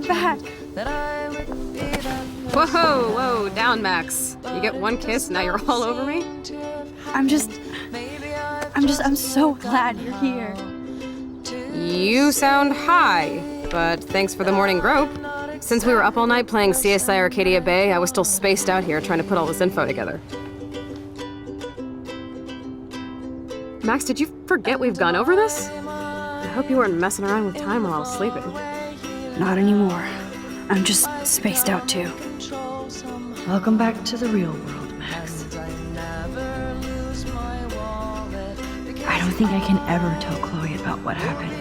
back. Whoa, down, Max. You get one kiss, now you're all over me? I'm so glad you're here. You sound high, but thanks for the morning grope. Since we were up all night playing CSI Arcadia Bay, I was still spaced out here trying to put all this info together. Max, did you forget we've gone over this? I hope you weren't messing around with time while I was sleeping. Not anymore. I'm just spaced out too. Welcome back to the real world, Max. I don't think I can ever tell Chloe about what happened.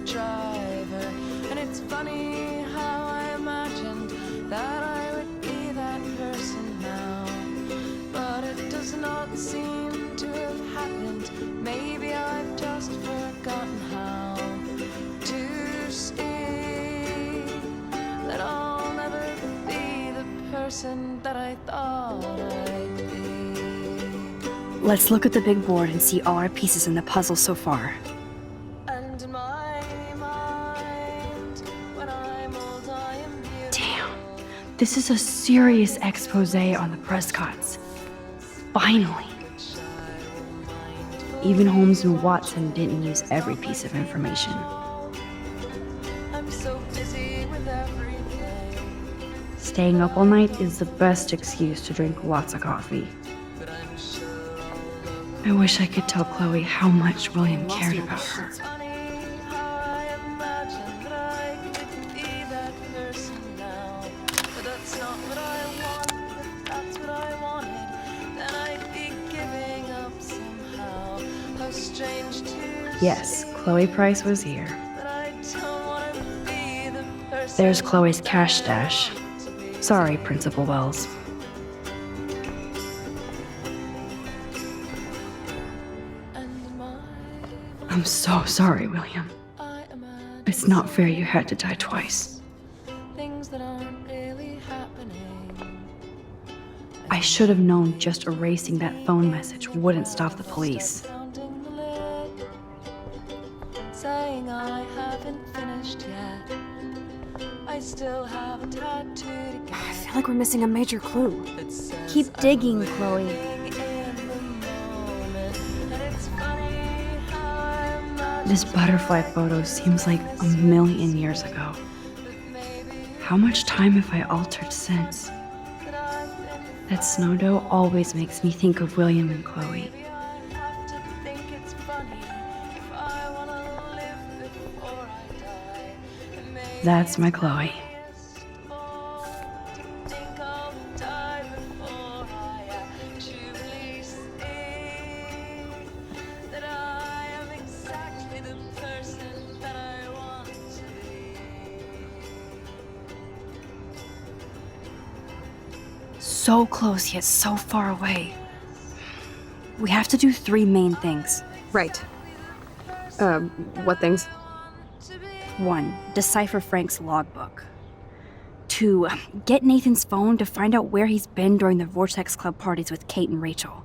Driver, and it's funny how I imagined that I would be that person now, but it does not seem to have happened. Maybe I've just forgotten how to see that I'll never be the person that I thought I'd be. Let's look at the big board and see all our pieces in the puzzle so far. This is a serious expose on the Prescotts. Finally. Even Holmes and Watson didn't use every piece of information. I'm so busy with everything. Staying up all night is the best excuse to drink lots of coffee. I wish I could tell Chloe how much William cared about her. Yes, Chloe Price was here. There's Chloe's cash stash. Sorry, Principal Wells. I'm so sorry, William. It's not fair you had to die twice. I should have known just erasing that phone message wouldn't stop the police. Saying I haven't finished yet. I still have a tattoo to get. I feel like we're missing a major clue. Keep digging, Chloe. This butterfly photo seems like a million years ago. How much time have I altered since? That snow dough always makes me think of William and Chloe. That's my Chloe. So close yet so far away. We have to do 3 main things. Right. What things? 1. Decipher Frank's logbook. 2. Get Nathan's phone to find out where he's been during the Vortex Club parties with Kate and Rachel.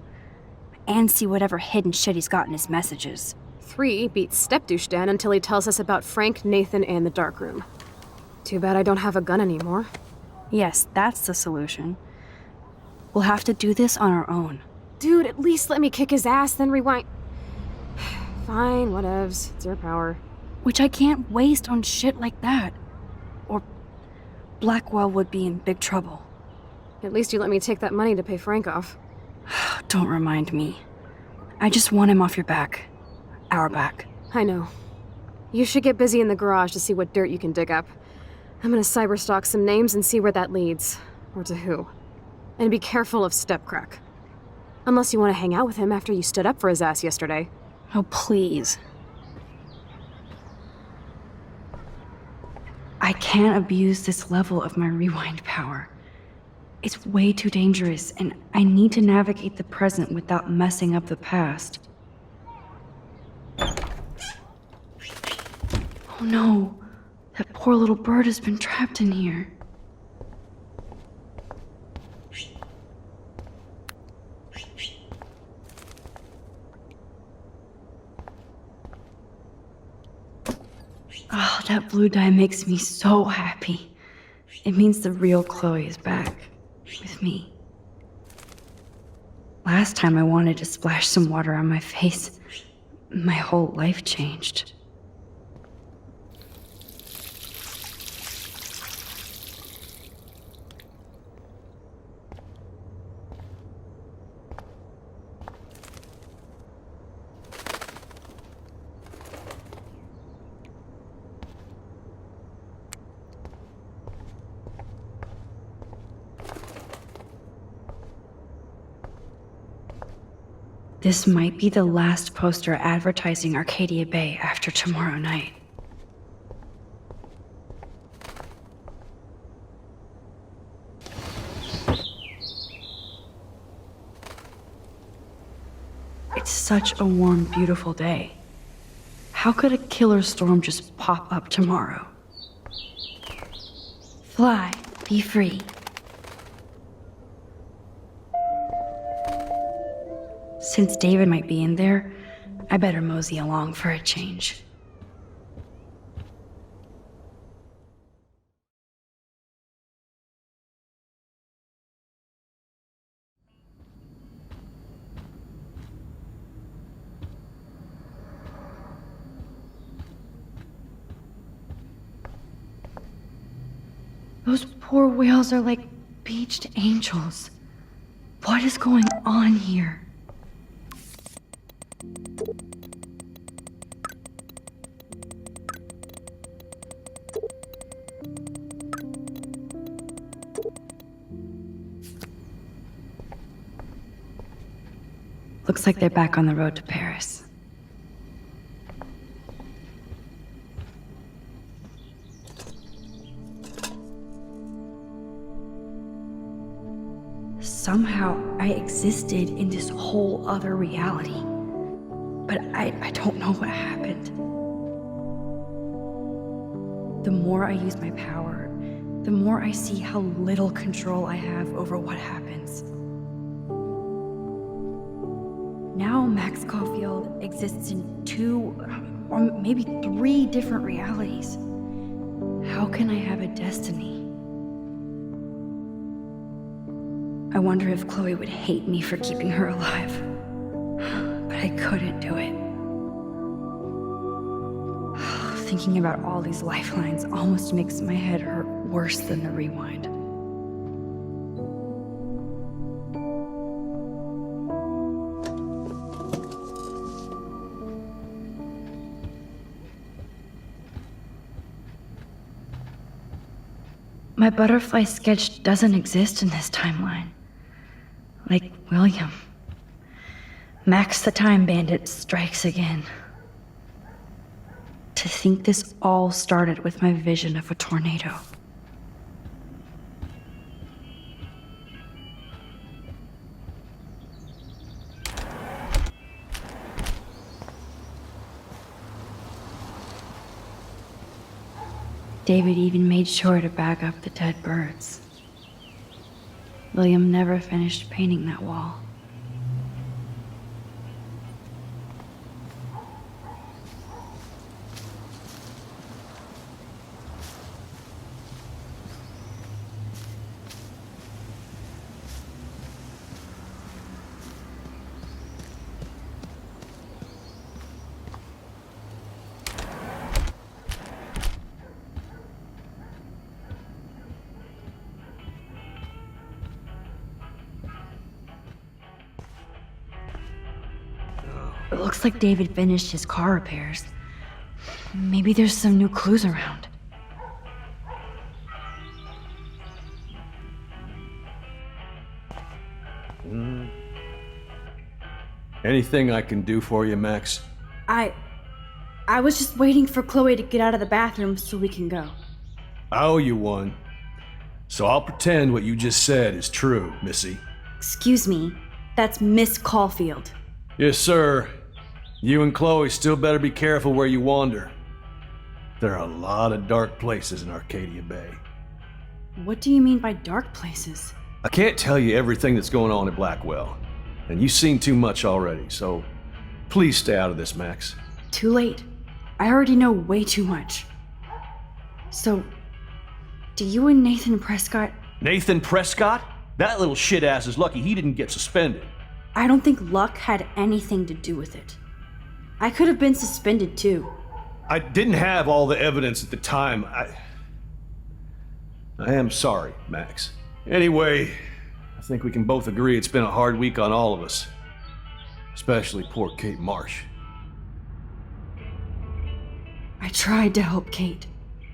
And see whatever hidden shit he's got in his messages. 3. Beat Step-douche Dan until he tells us about Frank, Nathan, and the darkroom. Too bad I don't have a gun anymore. Yes, that's the solution. We'll have to do this on our own. Dude, at least let me kick his ass, then rewind. Fine, whatevs. It's your power. Which I can't waste on shit like that. Or Blackwell would be in big trouble. At least you let me take that money to pay Frank off. Don't remind me. I just want him off your back. Our back. I know. You should get busy in the garage to see what dirt you can dig up. I'm gonna cyberstalk some names and see where that leads. Or to who. And be careful of Stepcrack. Unless you want to hang out with him after you stood up for his ass yesterday. Oh, please. I can't abuse this level of my rewind power. It's way too dangerous, and I need to navigate the present without messing up the past. Oh no, that poor little bird has been trapped in here. Oh, that blue dye makes me so happy. It means the real Chloe is back with me. Last time I wanted to splash some water on my face. My whole life changed. This might be the last poster advertising Arcadia Bay after tomorrow night. It's such a warm, beautiful day. How could a killer storm just pop up tomorrow? Fly, be free. Since David might be in there, I better mosey along for a change. Those poor whales are like beached angels. What is going on here? Looks like they're back on the road to Paris. Somehow I existed in this whole other reality. But I don't know what happened. The more I use my power, the more I see how little control I have over what happens. Now Max Caulfield exists in 2, or maybe 3 different realities. How can I have a destiny? I wonder if Chloe would hate me for keeping her alive. But I couldn't do it. Thinking about all these lifelines almost makes my head hurt worse than the rewind. My butterfly sketch doesn't exist in this timeline. Like William. Max the Time Bandit strikes again. To think this all started with my vision of a tornado. David even made sure to bag up the dead birds. William never finished painting that wall. It looks like David finished his car repairs. Maybe there's some new clues around. Anything I can do for you, Max? I was just waiting for Chloe to get out of the bathroom so we can go. I owe you one. So I'll pretend what you just said is true, Missy. Excuse me, that's Miss Caulfield. Yes, sir. You and Chloe still better be careful where you wander. There are a lot of dark places in Arcadia Bay. What do you mean by dark places? I can't tell you everything that's going on at Blackwell, and you've seen too much already, so please stay out of this, Max. Too late. I already know way too much. So, do you and Nathan Prescott... Nathan Prescott? That little shit ass is lucky he didn't get suspended. I don't think luck had anything to do with it. I could have been suspended too. I didn't have all the evidence at the time. I am sorry, Max. Anyway, I think we can both agree it's been a hard week on all of us. Especially poor Kate Marsh. I tried to help Kate.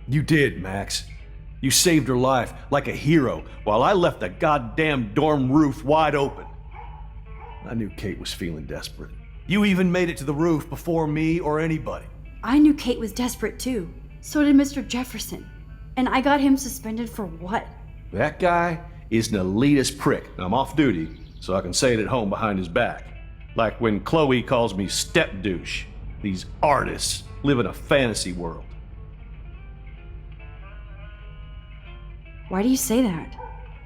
You did, Max. You saved her life like a hero while I left the goddamn dorm roof wide open. I knew Kate was feeling desperate. You even made it to the roof before me or anybody. I knew Kate was desperate too. So did Mr. Jefferson. And I got him suspended for what? That guy is an elitist prick, and I'm off duty, so I can say it at home behind his back. Like when Chloe calls me step douche. These artists live in a fantasy world. Why do you say that?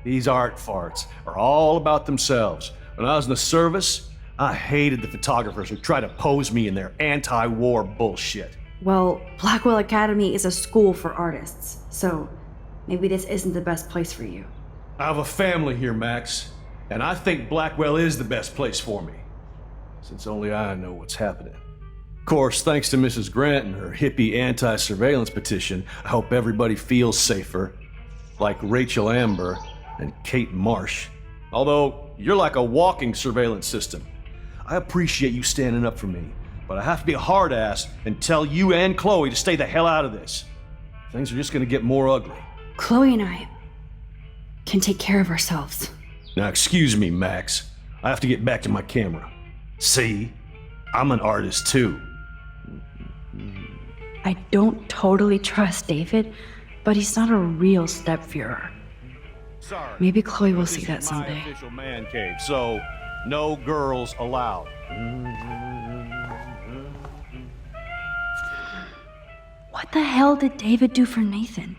These art farts are all about themselves. When I was in the service, I hated the photographers who try to pose me in their anti-war bullshit. Well, Blackwell Academy is a school for artists, so maybe this isn't the best place for you. I have a family here, Max, and I think Blackwell is the best place for me, since only I know what's happening. Of course, thanks to Mrs. Grant and her hippie anti-surveillance petition, I hope everybody feels safer, like Rachel Amber and Kate Marsh. Although, you're like a walking surveillance system. I appreciate you standing up for me, but I have to be a hard ass and tell you and Chloe to stay the hell out of this. Things are just gonna get more ugly. Chloe and I can take care of ourselves. Now excuse me, Max. I have to get back to my camera. See? I'm an artist too. I don't totally trust David, but he's not a real stepführer. Sorry. Maybe Chloe will This see is that someday. my official man cave, so no girls allowed. What the hell did David do for Nathan?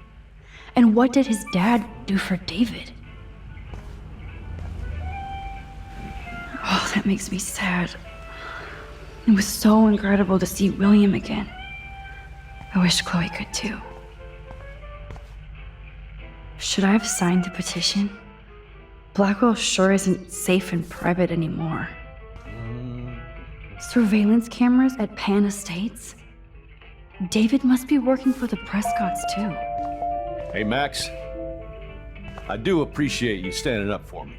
And what did his dad do for David? Oh, that makes me sad. It was so incredible to see William again. I wish Chloe could too. Should I have signed the petition? Blackwell sure isn't safe and private anymore. Surveillance cameras at Pan Estates? David must be working for the Prescotts too. Hey, Max. I do appreciate you standing up for me.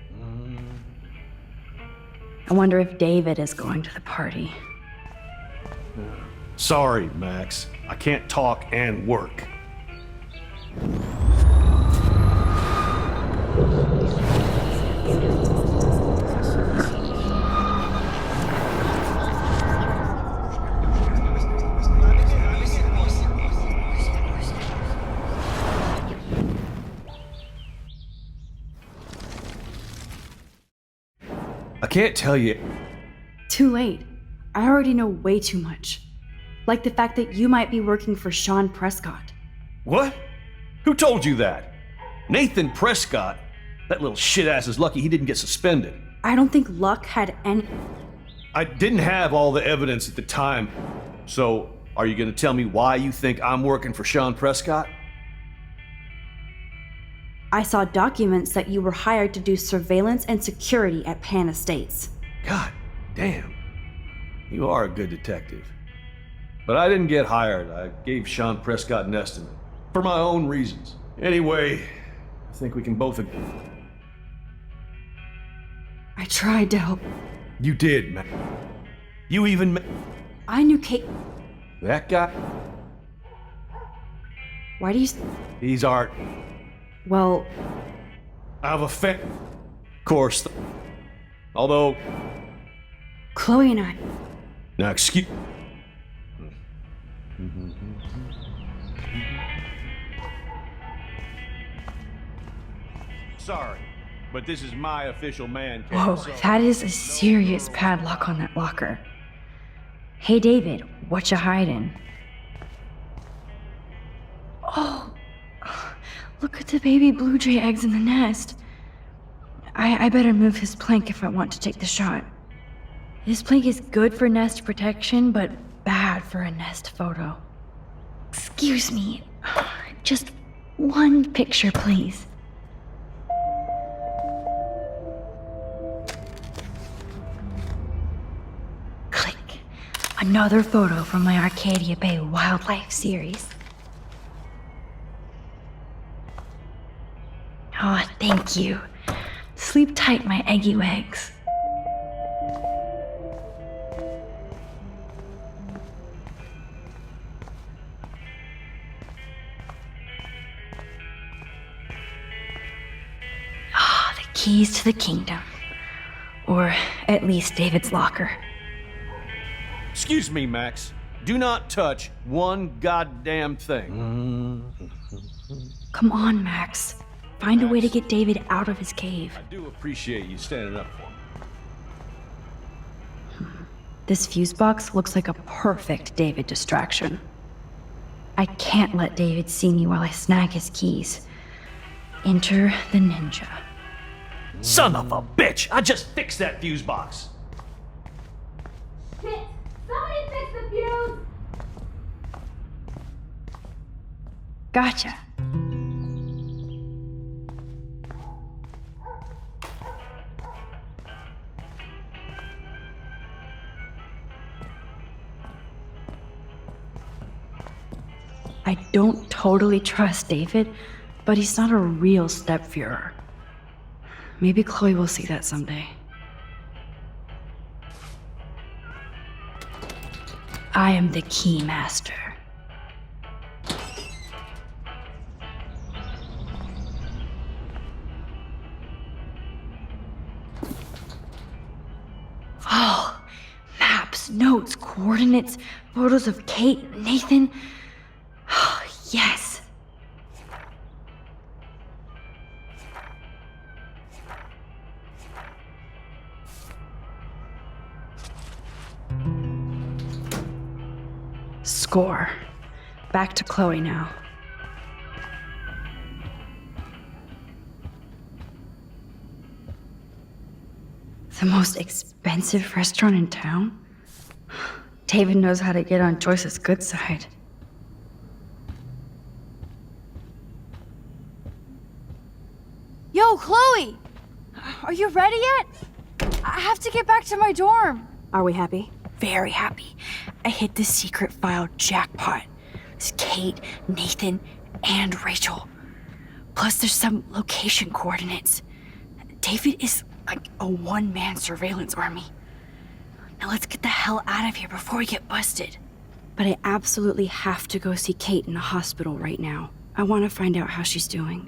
I wonder if David is going to the party. Sorry, Max. I can't talk and work. I can't tell you. Too late. I already know way too much. Like the fact that you might be working for Sean Prescott. What? Who told you that? Nathan Prescott? That little shit ass is lucky he didn't get suspended. I don't think luck had any... I didn't have all the evidence at the time. So, are you gonna tell me why you think I'm working for Sean Prescott? I saw documents that you were hired to do surveillance and security at Pan Estates. God damn. You are a good detective. But I didn't get hired. I gave Sean Prescott an estimate. For my own reasons. Anyway, I think we can both agree. I tried to help. You did, man. You even I knew Kate... that guy? Why do you... He's art. Well, I have a Of course. Although... Chloe and I... Now, excuse... Sorry, but this is my official man cave. Whoa, that is a serious padlock on that locker. Hey, David, what you hiding? Oh, look at the baby blue jay eggs in the nest. I better move his plank if I want to take the shot. This plank is good for nest protection, but bad for a nest photo. Excuse me, Just one picture, please. Click. Another photo from my Arcadia Bay wildlife series. Oh, thank you. Sleep tight, my eggy legs. Ah, the keys to the kingdom. Or at least David's locker. Excuse me, Max. Do not touch one goddamn thing. Come on, Max. Find a way to get David out of his cave. I do appreciate you standing up for me. This fuse box looks like a perfect David distraction. I can't let David see me while I snag his keys. Enter the ninja. Son of a bitch! I just fixed that fuse box. Shit! Somebody fix the fuse! Gotcha. I don't totally trust David, but he's not a real stepfuhrer. Maybe Chloe will see that someday. I am the key master. Oh, maps, notes, coordinates, photos of Kate, Nathan. Oh, yes. Score. Back to Chloe now. The most expensive restaurant in town? David knows how to get on Joyce's good side. Yo, Chloe! Are you ready yet? I have to get back to my dorm. Are we happy? Very happy. I hit the secret file jackpot. It's Kate, Nathan, and Rachel. Plus there's some location coordinates. David is like a one-man surveillance army. Now let's get the hell out of here before we get busted. But I absolutely have to go see Kate in the hospital right now. I want to find out how she's doing.